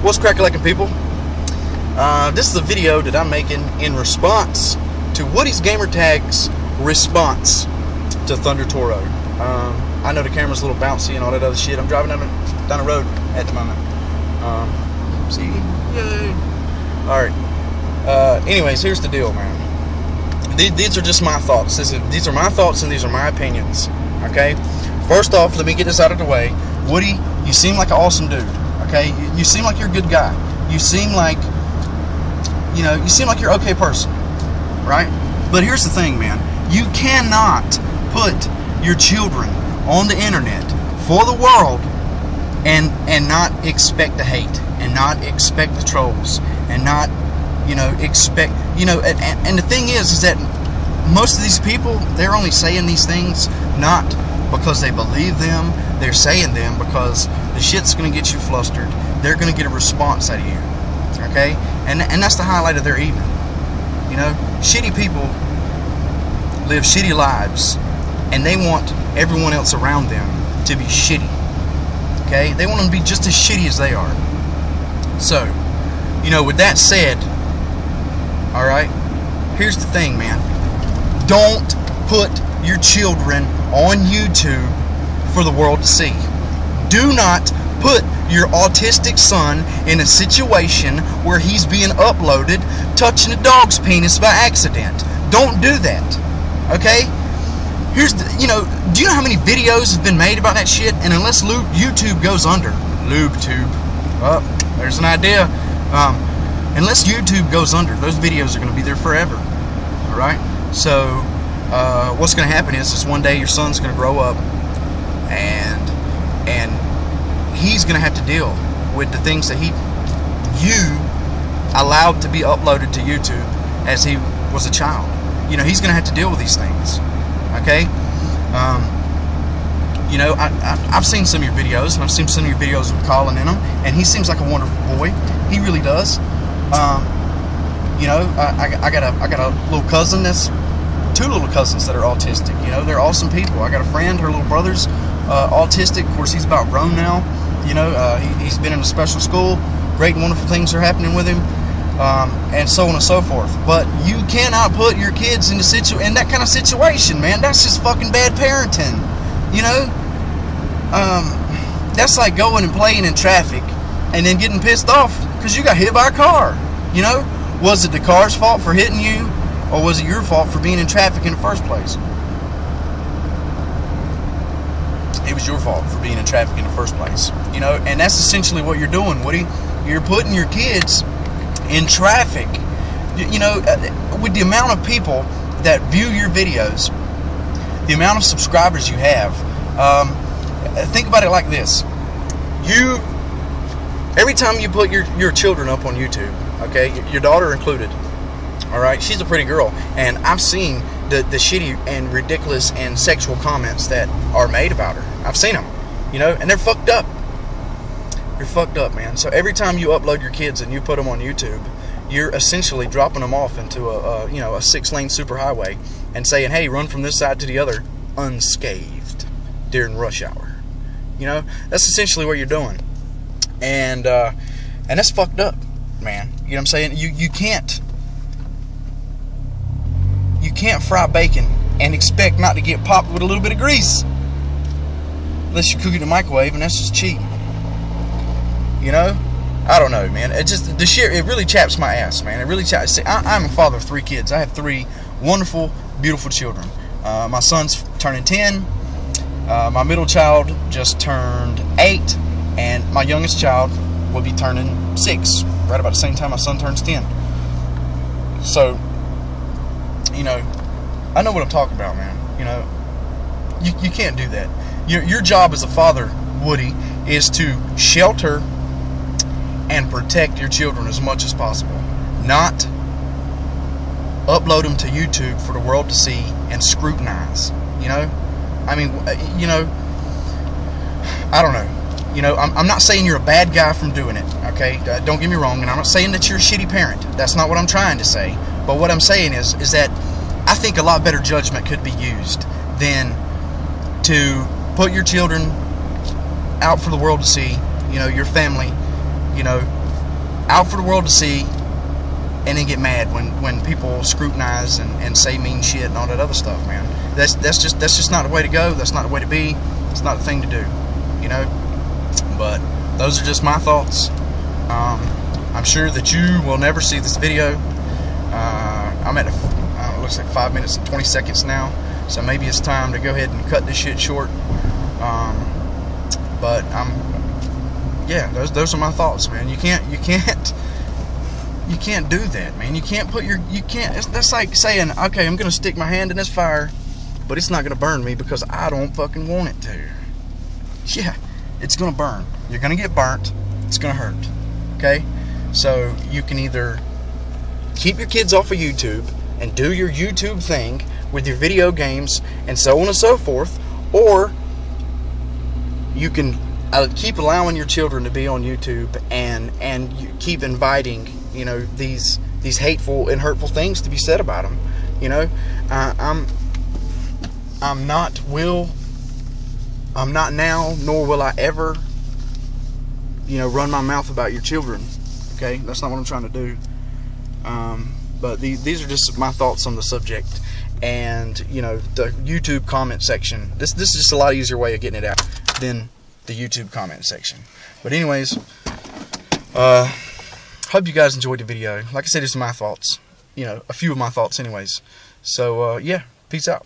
What's crack-a-lackin', people? This is a video that I'm making in response to Woody's Gamertag's response to Thunder Toro. I know the camera's a little bouncy and all that other shit. I'm driving down the road at the moment. See? Yay. Alright. Anyways, here's the deal, man. These are just my thoughts. These are my thoughts and these are my opinions. Okay? First off, let me get this out of the way. Woody, you seem like an awesome dude. Okay? You seem like you're a good guy. You seem like, you seem like you're an okay person. Right? But here's the thing, man. You cannot put your children on the internet for the world and not expect the hate and not expect the trolls and not, expect, and the thing is that most of these people, they're only saying these things not because they believe them. They're saying them because the shit's going to get you flustered. They're going to get a response out of you. Okay? And that's the highlight of their evening. Shitty people live shitty lives, and they want everyone else around them to be shitty. Okay? They want them to be just as shitty as they are. So, with that said, alright, here's the thing, man. Don't put your children on YouTube for the world to see. Do not put your autistic son in a situation where he's being uploaded touching a dog's penis by accident. Don't do that. Okay? Here's the, do you know how many videos have been made about that shit? And unless YouTube goes under, LubeTube, oh, there's an idea. Unless YouTube goes under, those videos are going to be there forever. Alright? So, what's going to happen is one day your son's going to grow up and he's going to have to deal with the things that you allowed to be uploaded to YouTube as he was a child. He's going to have to deal with these things. Okay? I've seen some of your videos, and I've seen some of your videos with Colin in them, and he seems like a wonderful boy. He really does. I got a little cousin two little cousins that are autistic. They're awesome people. I got a friend, her little brother's autistic. Of course, he's about grown now. He's been in a special school. Great and wonderful things are happening with him, and so on and so forth. But you cannot put your kids in that kind of situation, man. That's just fucking bad parenting. That's like going and playing in traffic and then getting pissed off because you got hit by a car. Was it the car's fault for hitting you, or was it your fault for being in traffic in the first place? It was your fault for being in traffic in the first place. And that's essentially what you're doing, Woody. You're putting your kids in traffic. With the amount of people that view your videos, the amount of subscribers you have, think about it like this. Every time you put your children up on YouTube, okay, your daughter included, alright, she's a pretty girl, and I've seen the shitty and ridiculous and sexual comments that are made about her. I've seen them, and they're fucked up. You're fucked up, man. So every time you upload your kids and you put them on YouTube, you're essentially dropping them off into a 6-lane superhighway and saying, hey, run from this side to the other unscathed during rush hour. That's essentially what you're doing. And that's fucked up, man. You know what I'm saying? You can't fry bacon and expect not to get popped with a little bit of grease. Unless you cook it in the microwave, and that's just cheating. I don't know, man. It really chaps my ass, man. It really chaps. See, I'm a father of 3 kids. I have 3 wonderful, beautiful children. My son's turning 10. My middle child just turned 8. And my youngest child will be turning 6. Right about the same time my son turns 10. So, I know what I'm talking about, man. You can't do that. Your job as a father, Woody, is to shelter and protect your children as much as possible. Not upload them to YouTube for the world to see and scrutinize. I don't know. I'm not saying you're a bad guy from doing it, okay? Don't get me wrong, and I'm not saying that you're a shitty parent. That's not what I'm trying to say. But what I'm saying is that I think a lot better judgment could be used than to put your children out for the world to see, your family, out for the world to see, and then get mad when people scrutinize and say mean shit and all that other stuff, man. That's just not the way to go. That's not the way to be. It's not the thing to do, you know. But those are just my thoughts. I'm sure that you will never see this video. I'm at looks like 5 minutes and 20 seconds now, so maybe it's time to go ahead and cut this shit short. But yeah, those are my thoughts, man. You can't do that, man. You can't put your that's like saying, okay, I'm gonna stick my hand in this fire, but it's not gonna burn me because I don't fucking want it to. Yeah, it's gonna burn. You're gonna get burnt. It's gonna hurt. Okay, so you can either keep your kids off of YouTube and do your YouTube thing with your video games and so on and so forth, or you can keep allowing your children to be on YouTube and you keep inviting, you know, these hateful and hurtful things to be said about them. You know, I'm not now, nor will I ever, you know, run my mouth about your children. Okay, that's not what I'm trying to do. But these are just my thoughts on the subject. And, you know, the YouTube comment section, this is just a lot easier way of getting it out than the YouTube comment section. But anyways, hope you guys enjoyed the video. Like I said, it's my thoughts, you know, a few of my thoughts anyways. So yeah, peace out.